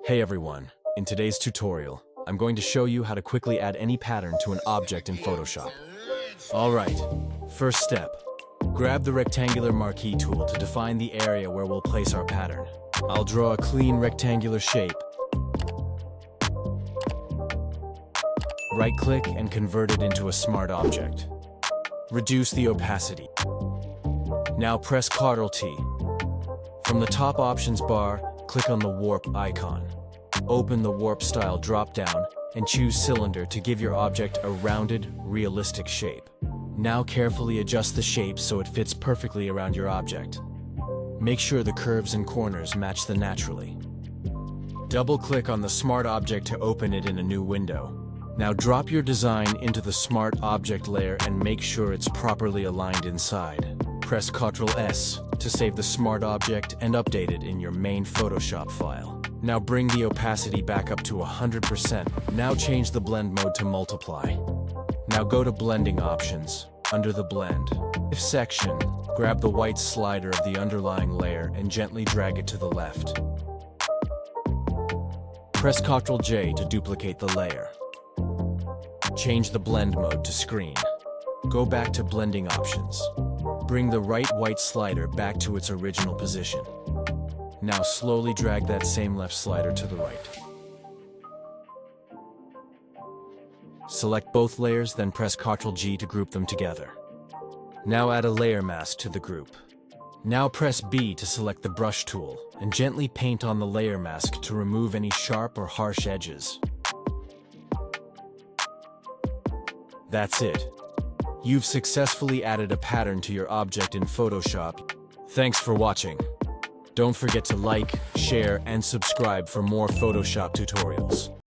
Hey everyone, in today's tutorial, I'm going to show you how to quickly add any pattern to an object in Photoshop. Alright, first step. Grab the rectangular marquee tool to define the area where we'll place our pattern. I'll draw a clean rectangular shape. Right-click and convert it into a smart object. Reduce the opacity. Now press Ctrl-T. From the top options bar, click on the warp icon. Open the warp style drop-down and choose cylinder to give your object a rounded, realistic shape. Now carefully adjust the shape so it fits perfectly around your object. Make sure the curves and corners match the naturally. Double-click on the smart object to open it in a new window. Now drop your design into the smart object layer and make sure it's properly aligned inside. Press Ctrl-S to save the smart object and update it in your main Photoshop file. Now bring the opacity back up to 100%. Now change the blend mode to multiply. Now go to blending options. Under the blend section, grab the white slider of the underlying layer and gently drag it to the left. Press Ctrl-J to duplicate the layer. Change the blend mode to screen. Go back to blending options. Bring the right white slider back to its original position. Now slowly drag that same left slider to the right. Select both layers, then press Ctrl-G to group them together. Now add a layer mask to the group. Now press B to select the brush tool and gently paint on the layer mask to remove any sharp or harsh edges. That's it. You've successfully added a pattern to your object in Photoshop. Thanks for watching. Don't forget to like, share, and subscribe for more Photoshop tutorials.